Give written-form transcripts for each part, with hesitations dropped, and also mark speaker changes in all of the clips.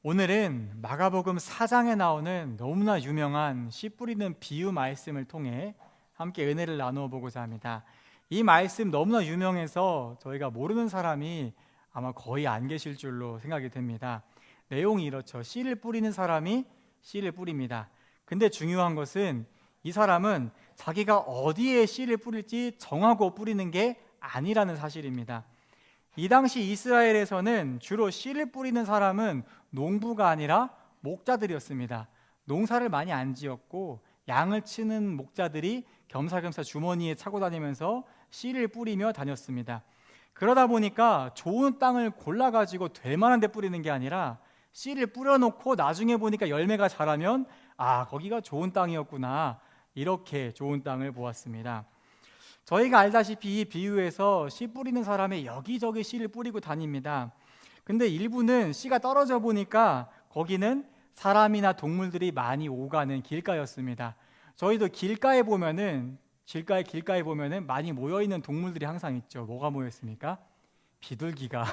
Speaker 1: 오늘은 마가복음 4장에 나오는 너무나 유명한 씨 뿌리는 비유 말씀을 통해 함께 은혜를 나누어 보고자 합니다. 이 말씀 너무나 유명해서 저희가 모르는 사람이 아마 거의 안 계실 줄로 생각이 됩니다. 내용이 이렇죠. 씨를 뿌리는 사람이 씨를 뿌립니다. 근데 중요한 것은 이 사람은 자기가 어디에 씨를 뿌릴지 정하고 뿌리는 게 아니라는 사실입니다. 이 당시 이스라엘에서는 주로 씨를 뿌리는 사람은 농부가 아니라 목자들이었습니다. 농사를 많이 안 지었고 양을 치는 목자들이 겸사겸사 주머니에 차고 다니면서 씨를 뿌리며 다녔습니다. 그러다 보니까 좋은 땅을 골라가지고 될 만한 데 뿌리는 게 아니라 씨를 뿌려놓고 나중에 보니까 열매가 자라면 거기가 좋은 땅이었구나, 이렇게 좋은 땅을 보았습니다. 저희가 알다시피 이 비유에서 씨 뿌리는 사람이 여기저기 씨를 뿌리고 다닙니다. 근데 일부는 씨가 떨어져 보니까 거기는 사람이나 동물들이 많이 오가는 길가였습니다. 저희도 길가에 보면은 많이 모여 있는 동물들이 항상 있죠. 뭐가 모여 있습니까? 비둘기가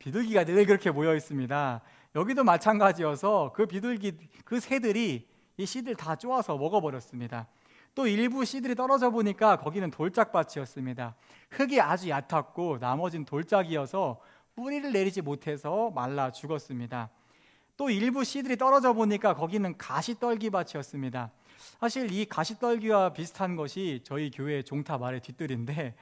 Speaker 1: 비둘기가 늘 그렇게 모여 있습니다. 여기도 마찬가지여서 그 비둘기, 그 새들이 이 씨들 다 쪼아서 먹어버렸습니다. 또 일부 씨들이 떨어져 보니까 거기는 돌짝밭이었습니다. 흙이 아주 얕았고 나머지는 돌짝이어서 뿌리를 내리지 못해서 말라 죽었습니다. 또 일부 씨들이 떨어져 보니까 거기는 가시떨기밭이었습니다. 사실 이 가시떨기와 비슷한 것이 저희 교회 종탑 아래 뒷뜰인데,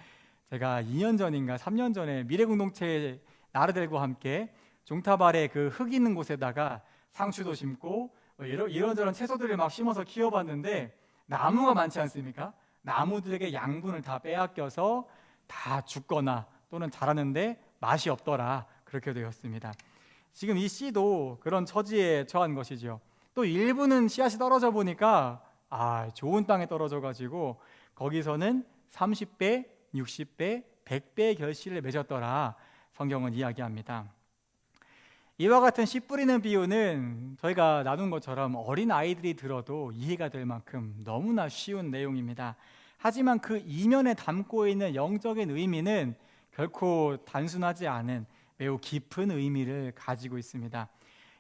Speaker 1: 제가 2년 전인가 3년 전에 미래공동체 나르들과 함께 종탑 아래 그 흙 있는 곳에다가 상추도 심고 이런저런 채소들을 막 심어서 키워봤는데 나무가 많지 않습니까? 나무들에게 양분을 다 빼앗겨서 다 죽거나 또는 자라는데 맛이 없더라, 그렇게 되었습니다. 지금 이 씨도 그런 처지에 처한 것이죠. 또 일부는 씨앗이 떨어져 보니까 좋은 땅에 떨어져 가지고 거기서는 30배, 60배, 100배의 결실을 맺었더라, 성경은 이야기합니다. 이와 같은 씨 뿌리는 비유는 저희가 나눈 것처럼 어린 아이들이 들어도 이해가 될 만큼 너무나 쉬운 내용입니다. 하지만 그 이면에 담고 있는 영적인 의미는 결코 단순하지 않은 매우 깊은 의미를 가지고 있습니다.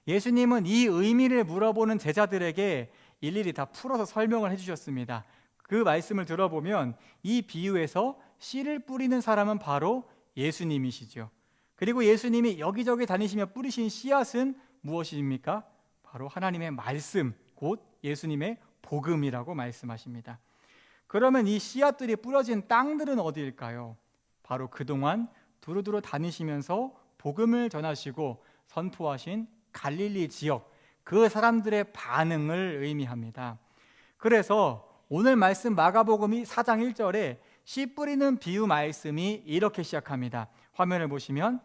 Speaker 1: 예수님은 이 의미를 물어보는 제자들에게 일일이 다 풀어서 설명을 해주셨습니다. 그 말씀을 들어보면 이 비유에서 씨를 뿌리는 사람은 바로 예수님이시죠. 그리고 예수님이 여기저기 다니시며 뿌리신 씨앗은 무엇입니까? 바로 하나님의 말씀, 곧 예수님의 복음이라고 말씀하십니다. 그러면 이 씨앗들이 뿌려진 땅들은 어디일까요? 바로 그동안 두루두루 다니시면서 복음을 전하시고 선포하신 갈릴리 지역, 그 사람들의 반응을 의미합니다. 그래서 오늘 말씀 마가복음이 4장 1절에 씨 뿌리는 비유 말씀이 이렇게 시작합니다. 화면을 보시면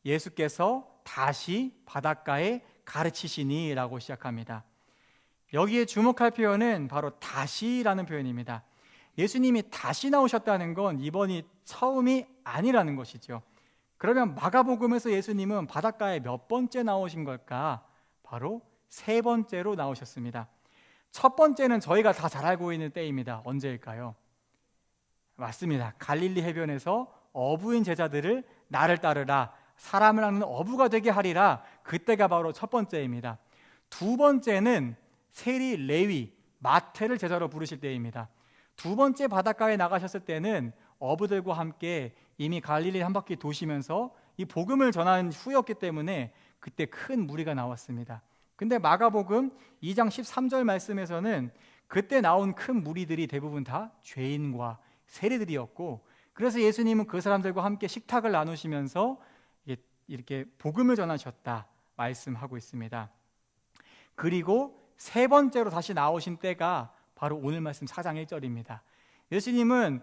Speaker 1: 예수께서 다시 바닷가에 가르치시니 라고 시작합니다. 여기에 주목할 표현은 바로 다시라는 표현입니다. 예수님이 다시 나오셨다는 건 이번이 처음이 아니라는 것이죠. 그러면 마가복음에서 예수님은 바닷가에 몇 번째 나오신 걸까? 바로 3번째로 나오셨습니다. 첫 번째는 저희가 다 잘 알고 있는 때입니다. 언제일까요? 맞습니다. 갈릴리 해변에서 어부인 제자들을 나를 따르라, 사람을 낳는 어부가 되게 하리라, 그때가 바로 첫 번째입니다. 두 번째는 세리, 레위, 마태를 제자로 부르실 때입니다. 두 번째 바닷가에 나가셨을 때는 어부들과 함께 이미 갈릴리 한 바퀴 도시면서 이 복음을 전한 후였기 때문에 그때 큰 무리가 나왔습니다. 근데 마가복음 2장 13절 말씀에서는 그때 나온 큰 무리들이 대부분 다 죄인과 세리들이었고, 그래서 예수님은 그 사람들과 함께 식탁을 나누시면서 이렇게 복음을 전하셨다 말씀하고 있습니다. 그리고 3번째로 다시 나오신 때가 바로 오늘 말씀 4장 1절입니다. 예수님은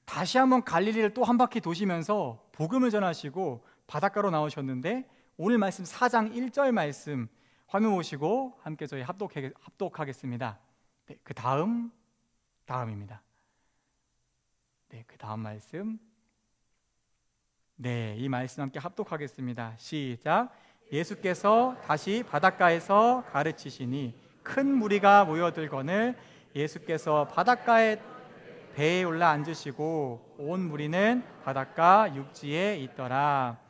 Speaker 1: 다시 한번 갈릴리를 또 한 바퀴 도시면서 복음을 전하시고 바닷가로 나오셨는데, 오늘 말씀 4장 1절 말씀 화면 보시고 함께 저희 합독하겠습니다. 네, 그 다음입니다. 네, 그 다음 말씀. 네, 이 말씀 함께 합독하겠습니다. 시작. 예수께서 다시 바닷가에서 가르치시니 큰 무리가 모여들거늘 예수께서 바닷가에 배에 올라 앉으시고 온 무리는 바닷가 육지에 있더라.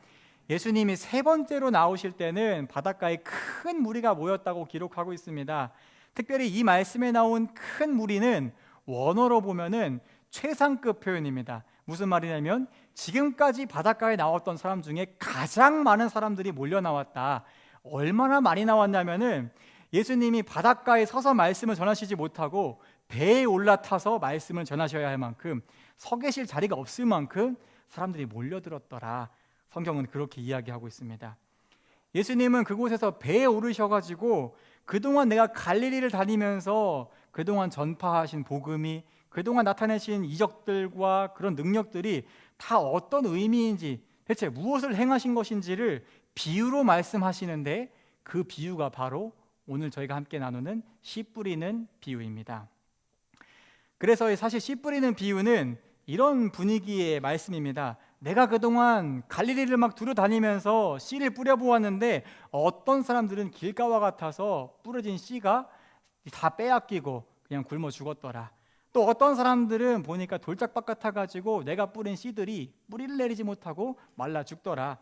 Speaker 1: 예수님이 세 번째로 나오실 때는 바닷가에 큰 무리가 모였다고 기록하고 있습니다. 특별히 이 말씀에 나온 큰 무리는 원어로 보면은 최상급 표현입니다. 무슨 말이냐면 지금까지 바닷가에 나왔던 사람 중에 가장 많은 사람들이 몰려 나왔다. 얼마나 많이 나왔냐면은 예수님이 바닷가에 서서 말씀을 전하시지 못하고 배에 올라타서 말씀을 전하셔야 할 만큼 서 계실 자리가 없을 만큼 사람들이 몰려들었더라. 성경은 그렇게 이야기하고 있습니다. 예수님은 그곳에서 배에 오르셔가지고 그동안 내가 갈릴리를 다니면서 그동안 전파하신 복음이, 그동안 나타내신 이적들과 그런 능력들이 다 어떤 의미인지, 대체 무엇을 행하신 것인지를 비유로 말씀하시는데, 그 비유가 바로 오늘 저희가 함께 나누는 씨 뿌리는 비유입니다. 그래서 사실 씨 뿌리는 비유는 이런 분위기의 말씀입니다. 내가 그동안 갈릴리를 막 두루 다니면서 씨를 뿌려보았는데 어떤 사람들은 길가와 같아서 뿌려진 씨가 다 빼앗기고 그냥 굶어 죽었더라. 또 어떤 사람들은 보니까 돌짝밭 같아가지고 내가 뿌린 씨들이 뿌리를 내리지 못하고 말라 죽더라.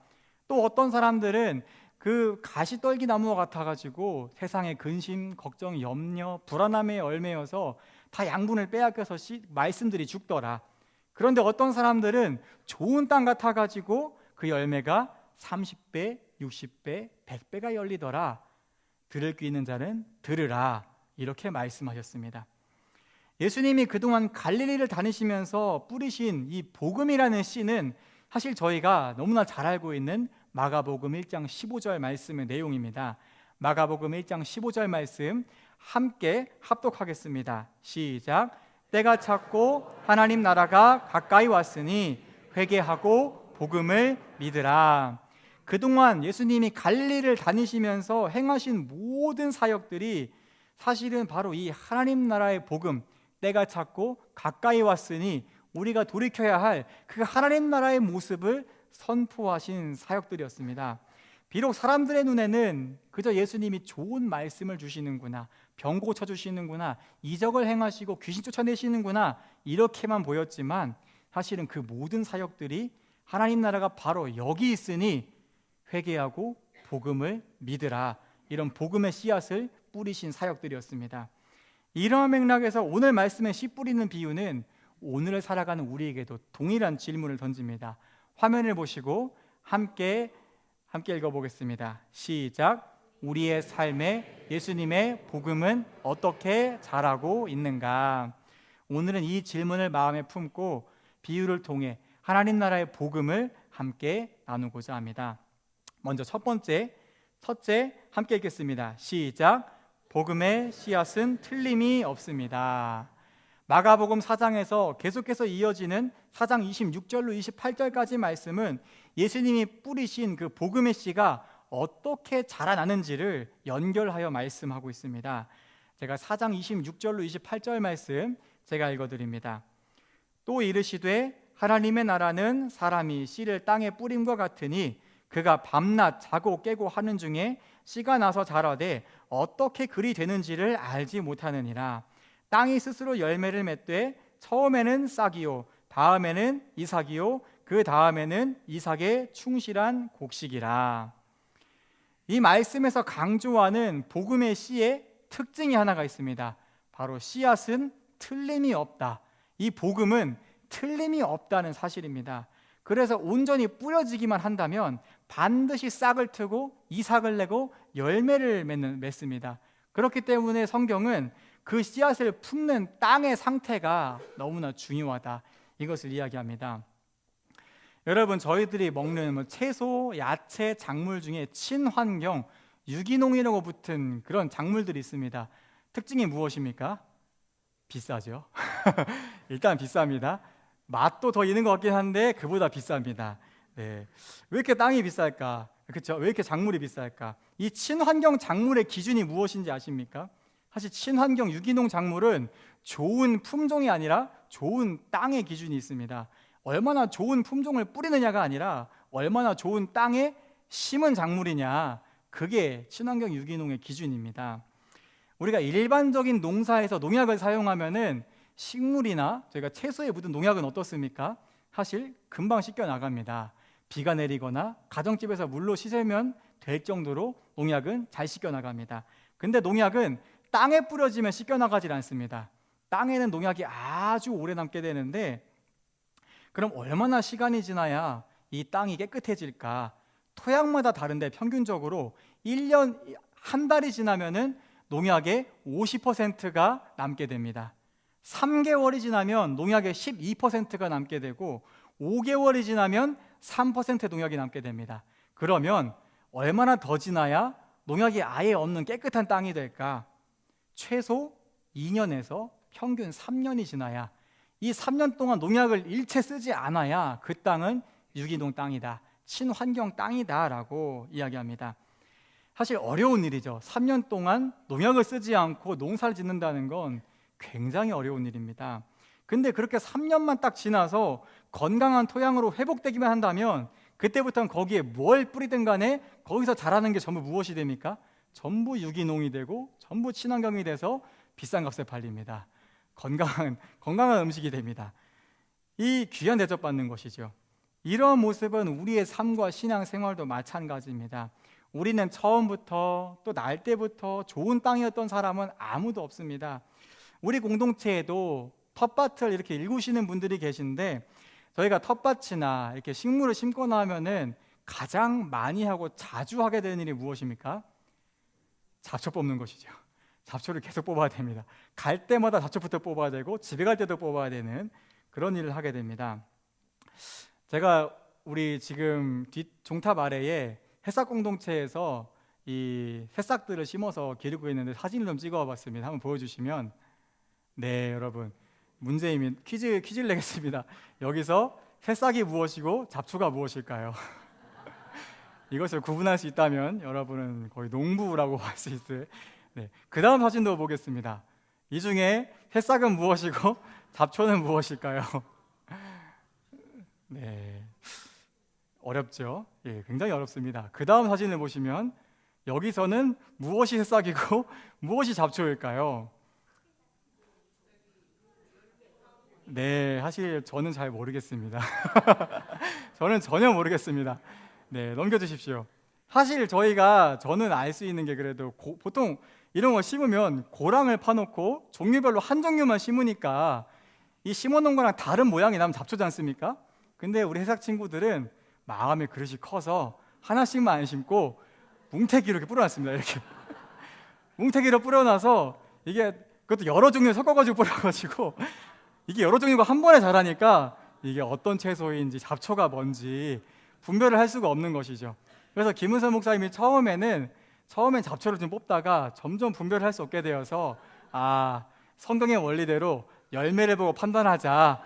Speaker 1: 또 어떤 사람들은 그 가시떨기 나무와 같아가지고 세상의 근심, 걱정, 염려, 불안함에 얽매여서 다 양분을 빼앗겨서 말씀들이 죽더라. 그런데 어떤 사람들은 좋은 땅 같아가지고 그 열매가 30배, 60배, 100배가 열리더라. 들을 귀 있는 자는 들으라. 이렇게 말씀하셨습니다. 예수님이 그동안 갈릴리를 다니시면서 뿌리신 이 복음이라는 씨는 사실 저희가 너무나 잘 알고 있는 마가복음 1장 15절 말씀의 내용입니다. 마가복음 1장 15절 말씀 함께 합독하겠습니다. 시작. 때가 찼고 하나님 나라가 가까이 왔으니 회개하고 복음을 믿으라. 그동안 예수님이 갈릴리를 다니시면서 행하신 모든 사역들이 사실은 바로 이 하나님 나라의 복음, 때가 찼고 가까이 왔으니 우리가 돌이켜야 할 그 하나님 나라의 모습을 선포하신 사역들이었습니다. 비록 사람들의 눈에는 그저 예수님이 좋은 말씀을 주시는구나, 병 고쳐주시는구나, 이적을 행하시고 귀신 쫓아내시는구나 이렇게만 보였지만 사실은 그 모든 사역들이 하나님 나라가 바로 여기 있으니 회개하고 복음을 믿으라, 이런 복음의 씨앗을 뿌리신 사역들이었습니다. 이러한 맥락에서 오늘 말씀에 씨 뿌리는 비유는 오늘을 살아가는 우리에게도 동일한 질문을 던집니다. 화면을 보시고 함께 읽어보겠습니다. 시작. 우리의 삶에 예수님의 복음은 어떻게 자라고 있는가? 오늘은 이 질문을 마음에 품고 비유를 통해 하나님 나라의 복음을 함께 나누고자 합니다. 먼저 첫째 함께 읽겠습니다. 시작. 복음의 씨앗은 틀림이 없습니다. 마가복음 4장에서 계속해서 이어지는 4장 26절로 28절까지 말씀은 예수님이 뿌리신 그 복음의 씨가 어떻게 자라나는지를 연결하여 말씀하고 있습니다. 제가 4장 26절로 28절 말씀 제가 읽어드립니다. 또 이르시되 하나님의 나라는 사람이 씨를 땅에 뿌림과 같으니 그가 밤낮 자고 깨고 하는 중에 씨가 나서 자라되 어떻게 그리 되는지를 알지 못하느니라. 땅이 스스로 열매를 맺되 처음에는 싹이요 다음에는 이삭이요 그 다음에는 이삭의 충실한 곡식이라. 이 말씀에서 강조하는 복음의 씨의 특징이 하나가 있습니다. 바로 씨앗은 틀림이 없다. 이 복음은 틀림이 없다는 사실입니다. 그래서 온전히 뿌려지기만 한다면 반드시 싹을 트고 이삭을 내고 열매를 맺습니다. 그렇기 때문에 성경은 그 씨앗을 품는 땅의 상태가 너무나 중요하다, 이것을 이야기합니다. 여러분, 저희들이 먹는 채소, 야채, 작물 중에 친환경, 유기농이라고 붙은 그런 작물들이 있습니다. 특징이 무엇입니까? 비싸죠. 일단 비쌉니다. 맛도 더 있는 것 같긴 한데 그보다 비쌉니다. 네. 왜 이렇게 땅이 비쌀까? 그렇죠? 왜 이렇게 작물이 비쌀까? 이 친환경 작물의 기준이 무엇인지 아십니까? 사실 친환경 유기농 작물은 좋은 품종이 아니라 좋은 땅의 기준이 있습니다. 얼마나 좋은 품종을 뿌리느냐가 아니라 얼마나 좋은 땅에 심은 작물이냐, 그게 친환경 유기농의 기준입니다. 우리가 일반적인 농사에서 농약을 사용하면은 식물이나 저희가 채소에 묻은 농약은 어떻습니까? 사실 금방 씻겨 나갑니다. 비가 내리거나 가정집에서 물로 씻으면 될 정도로 농약은 잘 씻겨나갑니다. 근데 농약은 땅에 뿌려지면 씻겨나가질 않습니다. 땅에는 농약이 아주 오래 남게 되는데, 그럼 얼마나 시간이 지나야 이 땅이 깨끗해질까? 토양마다 다른데 평균적으로 1년, 한 달이 지나면은 농약의 50%가 남게 됩니다. 3개월이 지나면 농약의 12%가 남게 되고, 5개월이 지나면 3% 농약이 남게 됩니다. 그러면 얼마나 더 지나야 농약이 아예 없는 깨끗한 땅이 될까? 최소 2년에서 평균 3년이 지나야, 이 3년 동안 농약을 일체 쓰지 않아야 그 땅은 유기농 땅이다, 친환경 땅이다 라고 이야기합니다. 사실 어려운 일이죠. 3년 동안 농약을 쓰지 않고 농사를 짓는다는 건 굉장히 어려운 일입니다. 근데 그렇게 3년만 딱 지나서 건강한 토양으로 회복되기만 한다면, 그때부터는 거기에 뭘 뿌리든 간에 거기서 자라는 게 전부 무엇이 됩니까? 전부 유기농이 되고 전부 친환경이 돼서 비싼 값에 팔립니다. 건강한 음식이 됩니다. 이 귀한 대접받는 것이죠. 이런 모습은 우리의 삶과 신앙생활도 마찬가지입니다. 우리는 처음부터 또 날 때부터 좋은 땅이었던 사람은 아무도 없습니다. 우리 공동체에도 텃밭을 이렇게 일구시는 분들이 계신데, 저희가 텃밭이나 이렇게 식물을 심거나 하면은 가장 많이 하고 자주 하게 되는 일이 무엇입니까? 잡초 뽑는 것이죠. 잡초를 계속 뽑아야 됩니다. 갈 때마다 잡초부터 뽑아야 되고 집에 갈 때도 뽑아야 되는 그런 일을 하게 됩니다. 제가 우리 지금 뒷 종탑 아래에 새싹 공동체에서 이 새싹들을 심어서 기르고 있는데 사진을 좀 찍어 봤습니다. 한번 보여주시면. 네, 여러분, 문제입니다. 퀴즈를 내겠습니다. 여기서 새싹이 무엇이고 잡초가 무엇일까요? 이것을 구분할 수 있다면 여러분은 거의 농부라고 할 수 있어요. 네, 그 다음 사진도 보겠습니다. 이 중에 새싹은 무엇이고 잡초는 무엇일까요? 네, 어렵죠? 예, 굉장히 어렵습니다. 그 다음 사진을 보시면 여기서는 무엇이 새싹이고 무엇이 잡초일까요? 네, 사실 저는 잘 모르겠습니다. 저는 전혀 모르겠습니다. 네, 넘겨주십시오. 사실 저는 알 수 있는 게, 그래도 보통 이런 거 심으면 고랑을 파놓고 종류별로 한 종류만 심으니까 이 심어놓은 거랑 다른 모양이 나면 잡초지 않습니까? 근데 우리 해삭 친구들은 마음의 그릇이 커서 하나씩만 안 심고 뭉태기로 이렇게 뿌려놨습니다. 이렇게 뭉태기로 뿌려놔서, 이게 그것도 여러 종류 섞어가지고 뿌려가지고 이게 여러 종류가 한 번에 자라니까 이게 어떤 채소인지 잡초가 뭔지 분별을 할 수가 없는 것이죠. 그래서 김은선 목사님이 처음엔 잡초를 좀 뽑다가 점점 분별을 할 수 없게 되어서, 성경의 원리대로 열매를 보고 판단하자,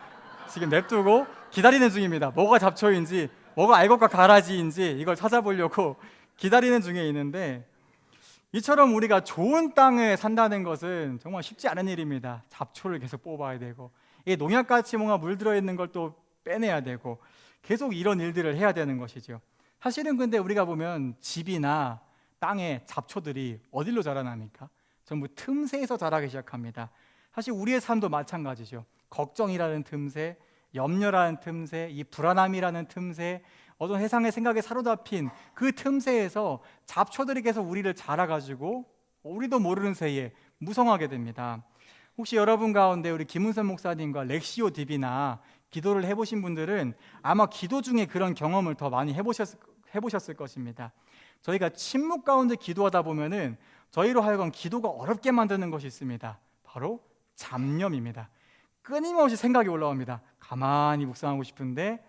Speaker 1: 지금 냅두고 기다리는 중입니다. 뭐가 잡초인지, 뭐가 알곡과 가라지인지 이걸 찾아보려고 기다리는 중에 있는데, 이처럼 우리가 좋은 땅에 산다는 것은 정말 쉽지 않은 일입니다. 잡초를 계속 뽑아야 되고, 이 농약같이 뭔가 물들어 있는 걸 또 빼내야 되고, 계속 이런 일들을 해야 되는 것이죠. 사실은 근데 우리가 보면 집이나 땅에 잡초들이 어디로 자라납니까? 전부 틈새에서 자라기 시작합니다. 사실 우리의 삶도 마찬가지죠. 걱정이라는 틈새, 염려라는 틈새, 이 불안함이라는 틈새, 어떤 세상의 생각에 사로잡힌 그 틈새에서 잡초들이 계속 우리를 자라가지고 우리도 모르는 새에 무성하게 됩니다. 혹시 여러분 가운데 우리 김은선 목사님과 렉시오 DB나 기도를 해보신 분들은 아마 기도 중에 그런 경험을 더 많이 해보셨을 것입니다. 저희가 침묵 가운데 기도하다 보면은 저희로 하여금 기도가 어렵게 만드는 것이 있습니다. 바로 잡념입니다. 끊임없이 생각이 올라옵니다. 가만히 묵상하고 싶은데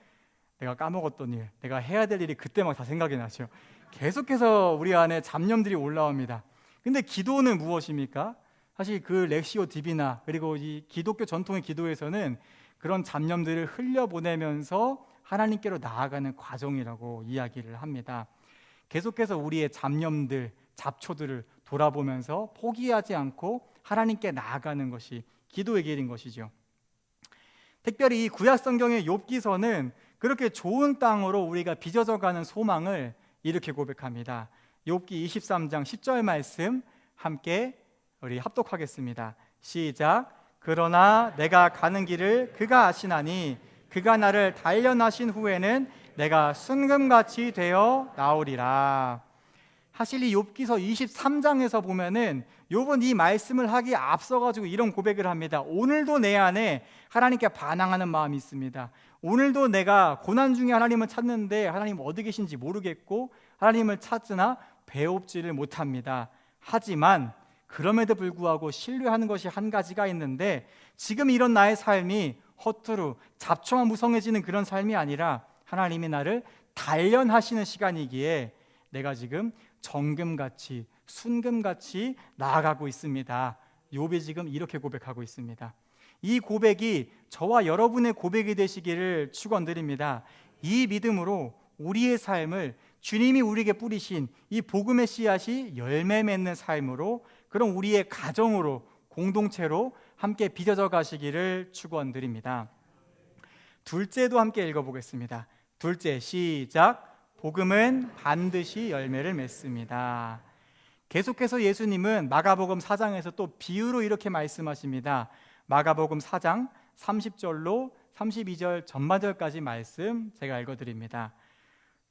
Speaker 1: 내가 까먹었던 일, 내가 해야 될 일이 그때 막 다 생각이 나죠. 계속해서 우리 안에 잡념들이 올라옵니다. 근데 기도는 무엇입니까? 사실 그 렉시오 DB나 그리고 이 기독교 전통의 기도에서는 그런 잡념들을 흘려보내면서 하나님께로 나아가는 과정이라고 이야기를 합니다. 계속해서 우리의 잡념들, 잡초들을 돌아보면서 포기하지 않고 하나님께 나아가는 것이 기도의 길인 것이죠. 특별히 이 구약 성경의 욥기서는 그렇게 좋은 땅으로 우리가 빚어져가는 소망을 이렇게 고백합니다. 욥기 23장 10절 말씀 함께 우리 합독하겠습니다. 시작. 그러나 내가 가는 길을 그가 아시나니 그가 나를 단련하신 후에는 내가 순금같이 되어 나오리라. 사실 이 욥기서 23장에서 보면은 욥은 이 말씀을 하기에 앞서가지고 이런 고백을 합니다. 오늘도 내 안에 하나님께 반항하는 마음이 있습니다. 오늘도 내가 고난 중에 하나님을 찾는데 하나님 어디 계신지 모르겠고 하나님을 찾으나 배웁지를 못합니다. 하지만 그럼에도 불구하고 신뢰하는 것이 한 가지가 있는데, 지금 이런 나의 삶이 허투루 잡초만 무성해지는 그런 삶이 아니라 하나님이 나를 단련하시는 시간이기에 내가 지금 정금같이 순금같이 나아가고 있습니다. 욥이 지금 이렇게 고백하고 있습니다. 이 고백이 저와 여러분의 고백이 되시기를 축원드립니다. 이 믿음으로 우리의 삶을 주님이 우리에게 뿌리신 이 복음의 씨앗이 열매 맺는 삶으로, 그럼 우리의 가정으로, 공동체로 함께 빚어져 가시기를 축원드립니다. 둘째도 함께 읽어보겠습니다. 둘째, 시작. 복음은 반드시 열매를 맺습니다. 계속해서 예수님은 마가복음 4장에서 또 비유로 이렇게 말씀하십니다. 마가복음 4장 30절로 32절 전반절까지 말씀 제가 읽어드립니다.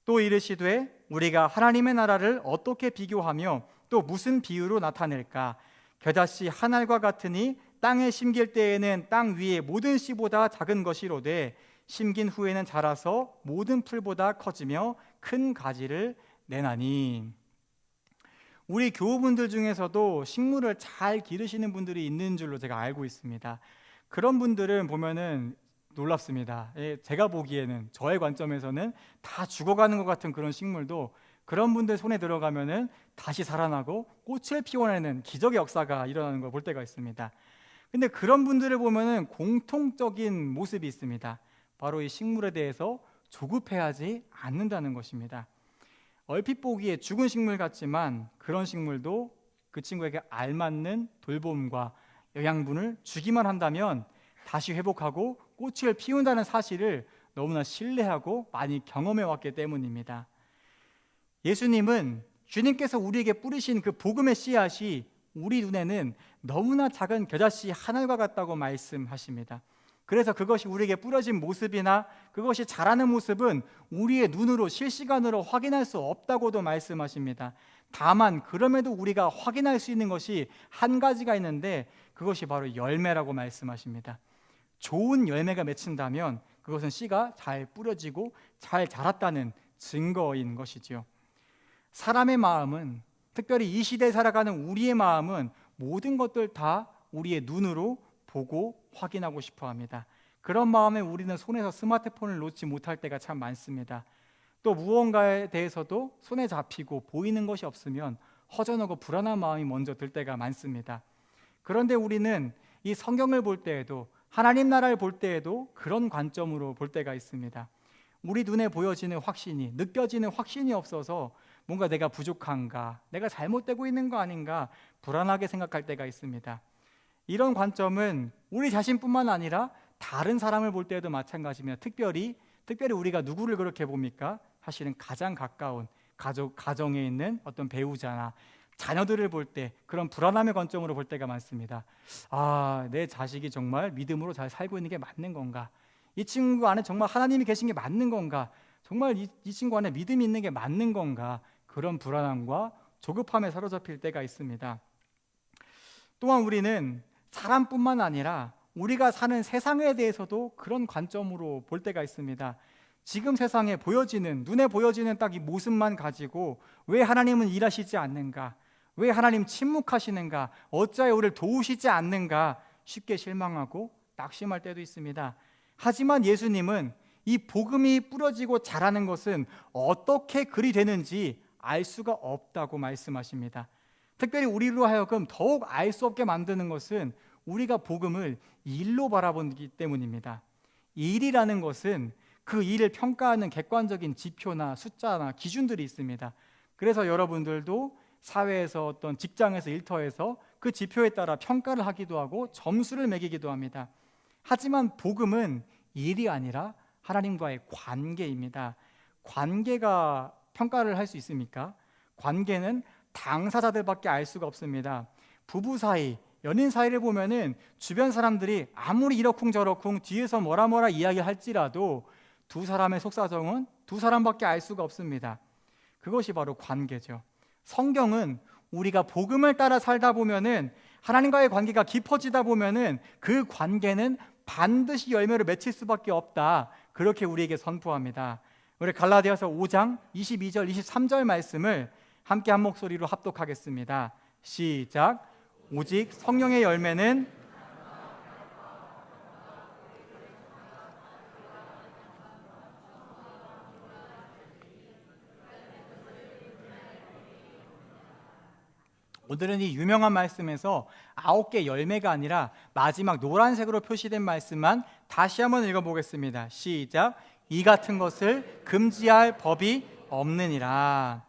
Speaker 1: 또 이르시되 우리가 하나님의 나라를 어떻게 비교하며 또 무슨 비유로 나타낼까? 겨자씨 한 알과 같으니 땅에 심길 때에는 땅 위에 모든 씨보다 작은 것이로되 심긴 후에는 자라서 모든 풀보다 커지며 큰 가지를 내나니. 우리 교우분들 중에서도 식물을 잘 기르시는 분들이 있는 줄로 제가 알고 있습니다. 그런 분들은 보면은 놀랍습니다. 제가 보기에는, 저의 관점에서는 다 죽어가는 것 같은 그런 식물도 그런 분들 손에 들어가면은 다시 살아나고 꽃을 피워내는 기적의 역사가 일어나는 걸 볼 때가 있습니다. 근데 그런 분들을 보면은 공통적인 모습이 있습니다. 바로 이 식물에 대해서 조급해하지 않는다는 것입니다. 얼핏 보기에 죽은 식물 같지만 그런 식물도 그 친구에게 알맞는 돌봄과 영양분을 주기만 한다면 다시 회복하고 꽃을 피운다는 사실을 너무나 신뢰하고 많이 경험해 왔기 때문입니다. 예수님은 주님께서 우리에게 뿌리신 그 복음의 씨앗이 우리 눈에는 너무나 작은 겨자씨 한 알과 같다고 말씀하십니다. 그래서 그것이 우리에게 뿌려진 모습이나 그것이 자라는 모습은 우리의 눈으로 실시간으로 확인할 수 없다고도 말씀하십니다. 다만 그럼에도 우리가 확인할 수 있는 것이 한 가지가 있는데 그것이 바로 열매라고 말씀하십니다. 좋은 열매가 맺힌다면 그것은 씨가 잘 뿌려지고 잘 자랐다는 증거인 것이지요. 사람의 마음은, 특별히 이 시대에 살아가는 우리의 마음은 모든 것들 다 우리의 눈으로 보고 확인하고 싶어 합니다. 그런 마음에 우리는 손에서 스마트폰을 놓지 못할 때가 참 많습니다. 또 무언가에 대해서도 손에 잡히고 보이는 것이 없으면 허전하고 불안한 마음이 먼저 들 때가 많습니다. 그런데 우리는 이 성경을 볼 때에도, 하나님 나라를 볼 때에도 그런 관점으로 볼 때가 있습니다. 우리 눈에 보여지는 확신이, 느껴지는 확신이 없어서 뭔가 내가 부족한가, 내가 잘못되고 있는 거 아닌가 불안하게 생각할 때가 있습니다. 이런 관점은 우리 자신뿐만 아니라 다른 사람을 볼 때에도 마찬가지입니다. 특별히 우리가 누구를 그렇게 봅니까? 사실은 가장 가까운 가정에 있는 어떤 배우자나 자녀들을 볼 때 그런 불안함의 관점으로 볼 때가 많습니다. 내 자식이 정말 믿음으로 잘 살고 있는 게 맞는 건가? 이 친구 안에 정말 하나님이 계신 게 맞는 건가? 정말 이 친구 안에 믿음이 있는 게 맞는 건가? 그런 불안함과 조급함에 사로잡힐 때가 있습니다. 또한 우리는 사람뿐만 아니라 우리가 사는 세상에 대해서도 그런 관점으로 볼 때가 있습니다. 지금 세상에 보여지는, 눈에 보여지는 딱 이 모습만 가지고 왜 하나님은 일하시지 않는가? 왜 하나님 침묵하시는가? 어찌하여 우리를 도우시지 않는가? 쉽게 실망하고 낙심할 때도 있습니다. 하지만 예수님은 이 복음이 뿌려지고 자라는 것은 어떻게 그리 되는지 알 수가 없다고 말씀하십니다. 특별히 우리로 하여금 더욱 알 수 없게 만드는 것은 우리가 복음을 일로 바라보기 때문입니다. 일이라는 것은 그 일을 평가하는 객관적인 지표나 숫자나 기준들이 있습니다. 그래서 여러분들도 사회에서, 어떤 직장에서, 일터에서 그 지표에 따라 평가를 하기도 하고 점수를 매기기도 합니다. 하지만 복음은 일이 아니라 하나님과의 관계입니다. 관계가 평가를 할 수 있습니까? 관계는 당사자들밖에 알 수가 없습니다. 부부 사이, 연인 사이를 보면은 주변 사람들이 아무리 이러쿵저러쿵 뒤에서 뭐라 이야기를 할지라도 두 사람의 속사정은 두 사람밖에 알 수가 없습니다. 그것이 바로 관계죠. 성경은 우리가 복음을 따라 살다 보면은, 하나님과의 관계가 깊어지다 보면은 그 관계는 반드시 열매를 맺힐 수밖에 없다, 그렇게 우리에게 선포합니다. 우리 갈라디아서 5장 22절 23절 말씀을 함께 한 목소리로 합독하겠습니다. 시작. 오직 성령의 열매는 오늘은 이 유명한 말씀에서 9개 열매가 아니라 마지막 노란색으로 표시된 말씀만 다시 한번 읽어보겠습니다. 시작. 이 같은 것을 금지할 법이 없느니라.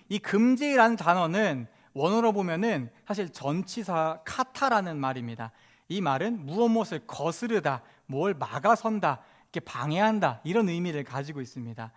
Speaker 1: 이 금지라는 단어는 원어로 보면은 사실 전치사 카타라는 말입니다. 이 말은 무엇을 거스르다, 뭘 막아선다, 이렇게 방해한다, 이런 의미를 가지고 있습니다.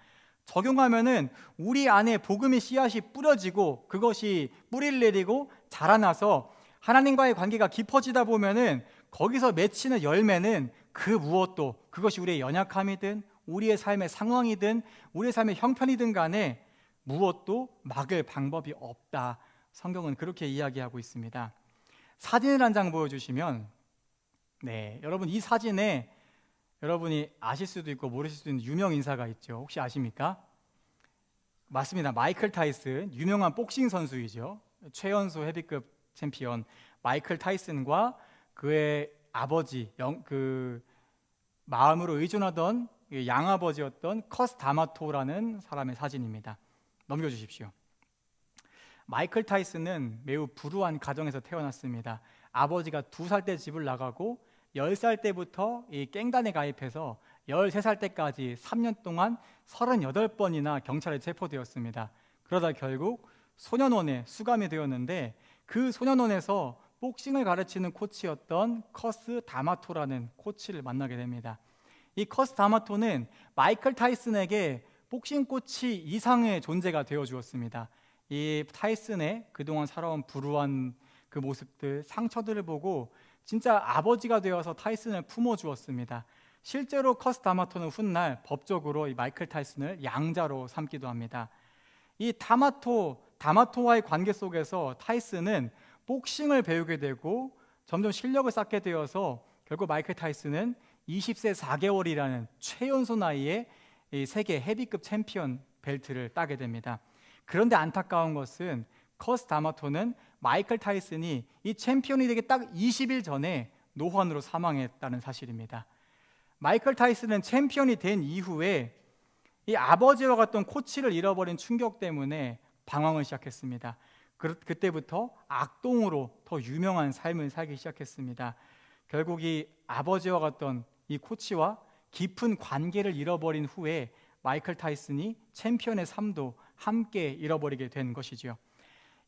Speaker 1: 적용하면은 우리 안에 복음의 씨앗이 뿌려지고 그것이 뿌리를 내리고 자라나서 하나님과의 관계가 깊어지다 보면은 거기서 맺히는 열매는 그 무엇도, 그것이 우리의 연약함이든 우리의 삶의 상황이든 우리의 삶의 형편이든 간에 무엇도 막을 방법이 없다. 성경은 그렇게 이야기하고 있습니다. 사진을 한 장 보여주시면, 여러분, 이 사진에 여러분이 아실 수도 있고 모르실 수도 있는 유명 인사가 있죠. 혹시 아십니까? 맞습니다. 마이클 타이슨, 유명한 복싱 선수이죠. 최연소 헤비급 챔피언 마이클 타이슨과 그의 아버지, 마음으로 의존하던 양아버지였던 커스 다마토라는 사람의 사진입니다. 넘겨주십시오. 마이클 타이슨은 매우 불우한 가정에서 태어났습니다. 아버지가 2살 때 집을 나가고 10살 때부터 이 갱단에 가입해서 13살 때까지 3년 동안 38번이나 경찰에 체포되었습니다. 그러다 결국 소년원에 수감이 되었는데, 그 소년원에서 복싱을 가르치는 코치였던 커스 다마토라는 코치를 만나게 됩니다. 이 커스 다마토는 마이클 타이슨에게 복싱 코치 이상의 존재가 되어 주었습니다. 이 타이슨의 그동안 살아온 불우한 그 모습들, 상처들을 보고 진짜 아버지가 되어서 타이슨을 품어주었습니다. 실제로 커스 다마토는 훗날 법적으로 이 마이클 타이슨을 양자로 삼기도 합니다. 이 다마토와의 관계 속에서 타이슨은 복싱을 배우게 되고 점점 실력을 쌓게 되어서 결국 마이클 타이슨은 20세 4개월이라는 최연소 나이에 이 세계 헤비급 챔피언 벨트를 따게 됩니다. 그런데 안타까운 것은 커스 다마토는 마이클 타이슨이 이 챔피언이 되기 딱 20일 전에 노환으로 사망했다는 사실입니다. 마이클 타이슨은 챔피언이 된 이후에 이 아버지와 같던 코치를 잃어버린 충격 때문에 방황을 시작했습니다. 그때부터 악동으로 더 유명한 삶을 살기 시작했습니다. 결국 이 아버지와 같던 이 코치와 깊은 관계를 잃어버린 후에 마이클 타이슨이 챔피언의 삶도 함께 잃어버리게 된 것이죠.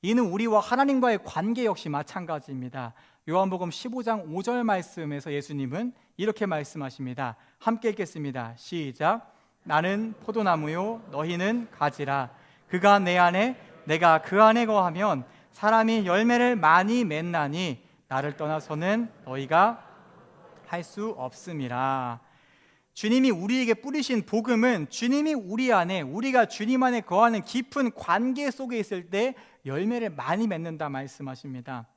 Speaker 1: 이는 우리와 하나님과의 관계 역시 마찬가지입니다. 요한복음 15장 5절 말씀에서 예수님은 이렇게 말씀하십니다. 함께 읽겠습니다. 시작. 나는 포도나무요 너희는 가지라. 그가 내 안에 내가 그 안에 거하면 사람이 열매를 많이 맺나니 나를 떠나서는 너희가 할 수 없음이라. 주님이 우리에게 뿌리신 복음은 주님이 우리 안에, 우리가 주님 안에 거하는 깊은 관계 속에 있을 때 열매를 많이 맺는다 말씀하십니다.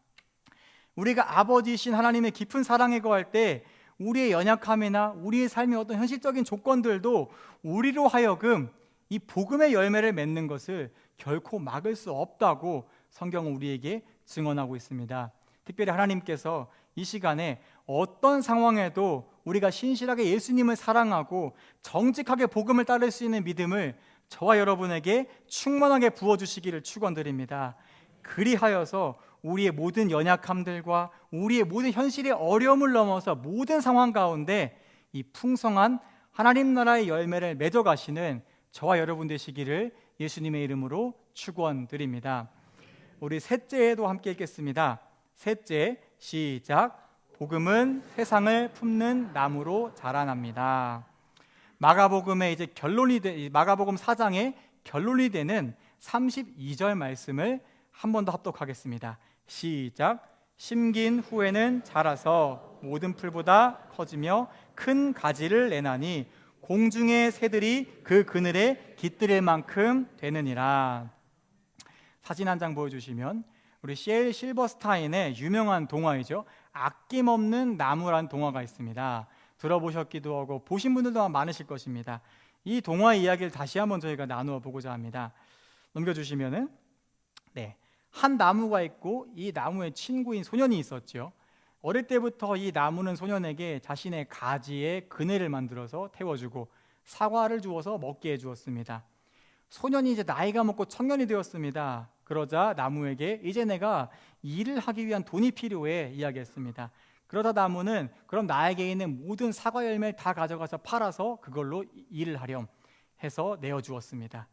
Speaker 1: 우리가 아버지이신 하나님의 깊은 사랑에 거할 때 우리의 연약함이나 우리의 삶의 어떤 현실적인 조건들도 우리로 하여금 이 복음의 열매를 맺는 것을 결코 막을 수 없다고 성경은 우리에게 증언하고 있습니다. 특별히 하나님께서 이 시간에 어떤 상황에도 우리가 신실하게 예수님을 사랑하고 정직하게 복음을 따를 수 있는 믿음을 저와 여러분에게 충만하게 부어주시기를 축원드립니다. 그리하여서 우리의 모든 연약함들과 우리의 모든 현실의 어려움을 넘어서 모든 상황 가운데 이 풍성한 하나님 나라의 열매를 맺어가시는 저와 여러분 되시기를 예수님의 이름으로 축원드립니다. 우리 셋째에도 함께 읽겠습니다. 셋째, 시작. 복음은 세상을 품는 나무로 자라납니다. 마가복음의 이제 마가복음 4장의 결론이 되는 32절 말씀을 한 번 더 합독하겠습니다. 시작. 심긴 후에는 자라서 모든 풀보다 커지며 큰 가지를 내나니 공중의 새들이 그 그늘에 깃들일 만큼 되느니라. 사진 한 장 보여주시면 우리 C.L. 실버스타인의 유명한 동화이죠. 아낌없는 나무란 동화가 있습니다. 들어보셨기도 하고 보신 분들도 많으실 것입니다. 이 동화 이야기를 다시 한번 저희가 나누어 보고자 합니다. 넘겨주시면은 한 나무가 있고 이 나무의 친구인 소년이 있었죠. 어릴 때부터 이 나무는 소년에게 자신의 가지에 그네를 만들어서 태워주고 사과를 주어서 먹게 해주었습니다. 소년이 이제 나이가 먹고 청년이 되었습니다. 그러자 나무에게 이제 내가 일을 하기 위한 돈이 필요해 이야기했습니다. 그러다 나무는 그럼 나에게 있는 모든 사과 열매를 다 가져가서 팔아서 그걸로 일을 하렴 해서 내어주었습니다.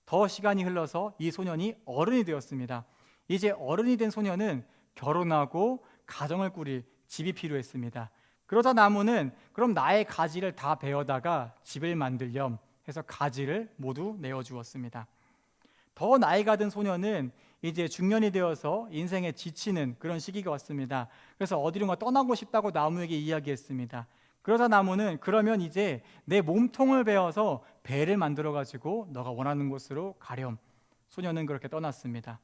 Speaker 1: 더 시간이 흘러서 이 소년이 어른이 되었습니다. 이제 어른이 된 소년은 결혼하고 가정을 꾸릴 집이 필요했습니다. 그러자 나무는 그럼 나의 가지를 다 베어다가 집을 만들렴 해서 가지를 모두 내어주었습니다. 더 나이가 든 소년은 이제 중년이 되어서 인생에 지치는 그런 시기가 왔습니다. 그래서 어디론가 떠나고 싶다고 나무에게 이야기했습니다. 그러자 나무는 그러면 이제 내 몸통을 베어서 배를 만들어 가지고 너가 원하는 곳으로 가렴. 소년은 그렇게 떠났습니다.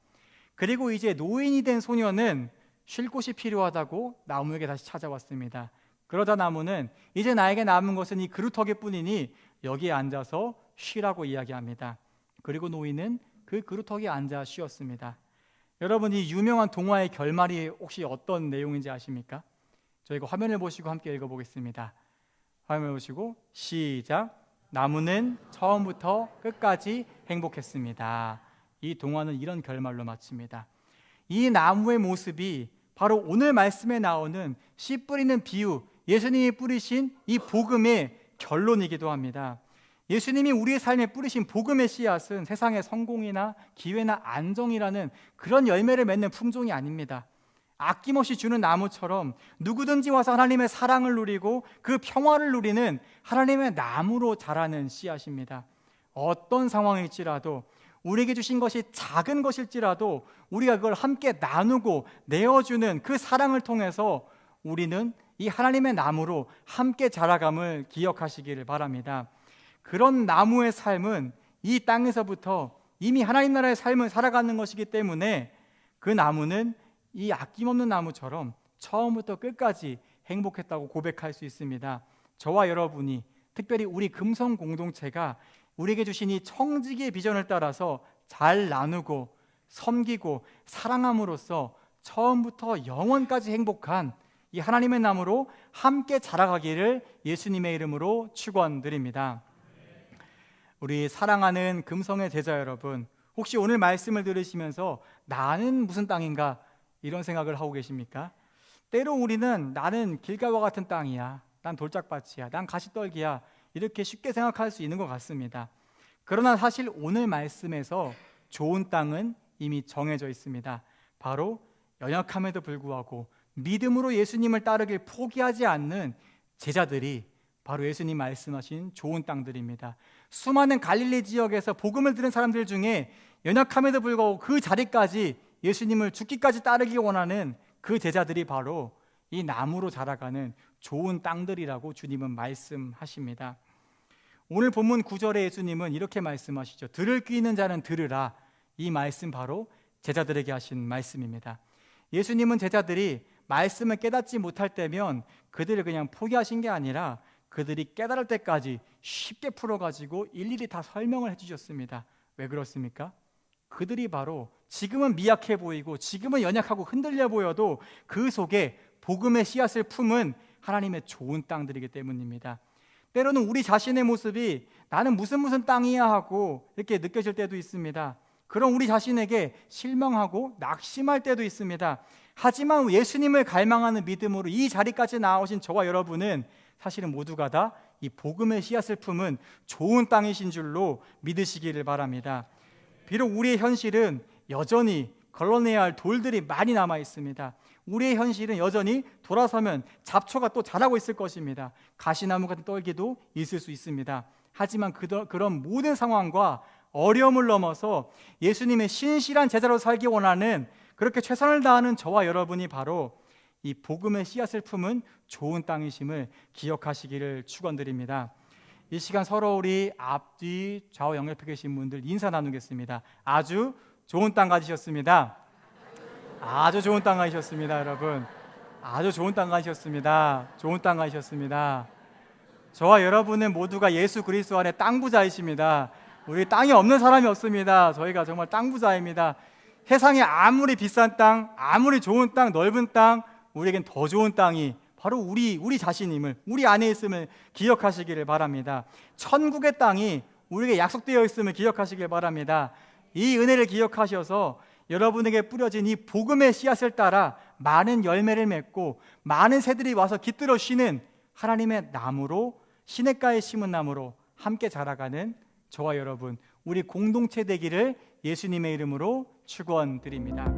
Speaker 1: 그리고 이제 노인이 된 소년은 쉴 곳이 필요하다고 나무에게 다시 찾아왔습니다. 그러자 나무는 이제 나에게 남은 것은 이 그루터기뿐이니 여기에 앉아서 쉬라고 이야기합니다. 그리고 노인은 그 그루터기에 앉아 쉬었습니다. 여러분, 이 유명한 동화의 결말이 혹시 어떤 내용인지 아십니까? 저희가 화면을 보시고 함께 읽어보겠습니다. 화면을 보시고 시작. 나무는 처음부터 끝까지 행복했습니다. 이 동화는 이런 결말로 마칩니다. 이 나무의 모습이 바로 오늘 말씀에 나오는 씨 뿌리는 비유, 예수님이 뿌리신 이 복음의 결론이기도 합니다. 예수님이 우리의 삶에 뿌리신 복음의 씨앗은 세상의 성공이나 기회나 안정이라는 그런 열매를 맺는 품종이 아닙니다. 아낌없이 주는 나무처럼 누구든지 와서 하나님의 사랑을 누리고 그 평화를 누리는 하나님의 나무로 자라는 씨앗입니다. 어떤 상황일지라도 우리에게 주신 것이 작은 것일지라도 우리가 그걸 함께 나누고 내어주는 그 사랑을 통해서 우리는 이 하나님의 나무로 함께 자라감을 기억하시기를 바랍니다. 그런 나무의 삶은 이 땅에서부터 이미 하나님 나라의 삶을 살아가는 것이기 때문에 그 나무는 이 아낌없는 나무처럼 처음부터 끝까지 행복했다고 고백할 수 있습니다. 저와 여러분이, 특별히 우리 금성 공동체가 우리에게 주신 이 청지기의 비전을 따라서 잘 나누고 섬기고 사랑함으로써 처음부터 영원까지 행복한 이 하나님의 나무로 함께 자라가기를 예수님의 이름으로 축원드립니다. 우리 사랑하는 금성의 제자 여러분, 혹시 오늘 말씀을 들으시면서 나는 무슨 땅인가 이런 생각을 하고 계십니까? 때로 우리는 나는 길가와 같은 땅이야, 난 돌짝밭이야, 난 가시떨기야, 이렇게 쉽게 생각할 수 있는 것 같습니다. 그러나 사실 오늘 말씀에서 좋은 땅은 이미 정해져 있습니다. 바로 연약함에도 불구하고 믿음으로 예수님을 따르길 포기하지 않는 제자들이 바로 예수님 말씀하신 좋은 땅들입니다. 수많은 갈릴리 지역에서 복음을 들은 사람들 중에 연약함에도 불구하고 그 자리까지 예수님을 죽기까지 따르기 원하는 그 제자들이 바로 이 나무로 자라가는 좋은 땅들이라고 주님은 말씀하십니다. 오늘 본문 9절에 예수님은 이렇게 말씀하시죠. 들을 귀 있는 자는 들으라. 이 말씀 바로 제자들에게 하신 말씀입니다. 예수님은 제자들이 말씀을 깨닫지 못할 때면 그들을 그냥 포기하신 게 아니라 그들이 깨달을 때까지 쉽게 풀어가지고 일일이 다 설명을 해주셨습니다. 왜 그렇습니까? 그들이 바로 지금은 미약해 보이고 지금은 연약하고 흔들려 보여도 그 속에 복음의 씨앗을 품은 하나님의 좋은 땅들이기 때문입니다. 때로는 우리 자신의 모습이 나는 무슨 땅이야 하고 이렇게 느껴질 때도 있습니다. 그럼 우리 자신에게 실망하고 낙심할 때도 있습니다. 하지만 예수님을 갈망하는 믿음으로 이 자리까지 나오신 저와 여러분은 사실은 모두가 다 이 복음의 씨앗을 품은 좋은 땅이신 줄로 믿으시기를 바랍니다. 비록 우리의 현실은 여전히 걸러내야 할 돌들이 많이 남아 있습니다. 우리의 현실은 여전히 돌아서면 잡초가 또 자라고 있을 것입니다. 가시나무 같은 떨기도 있을 수 있습니다. 하지만 그런 모든 상황과 어려움을 넘어서 예수님의 신실한 제자로 살기 원하는, 그렇게 최선을 다하는 저와 여러분이 바로 이 복음의 씨앗을 품은 좋은 땅이심을 기억하시기를 축원드립니다. 이 시간 서로 우리 앞뒤 좌우 영옆에 계신 분들 인사 나누겠습니다. 아주 좋은 땅 가지셨습니다. 아주 좋은 땅 가지셨습니다, 여러분. 아주 좋은 땅 가지셨습니다. 좋은 땅 가지셨습니다. 저와 여러분은 모두가 예수 그리스도 안에 땅 부자이십니다. 우리 땅이 없는 사람이 없습니다. 저희가 정말 땅 부자입니다. 세상에 아무리 비싼 땅, 아무리 좋은 땅, 넓은 땅, 우리에겐 더 좋은 땅이 바로 우리 자신임을, 우리 안에 있음을 기억하시기를 바랍니다. 천국의 땅이 우리에게 약속되어 있음을 기억하시길 바랍니다. 이 은혜를 기억하셔서 여러분에게 뿌려진 이 복음의 씨앗을 따라 많은 열매를 맺고 많은 새들이 와서 깃들어 쉬는 하나님의 나무로, 시냇가에 심은 나무로 함께 자라가는 저와 여러분, 우리 공동체 되기를 예수님의 이름으로 축원드립니다.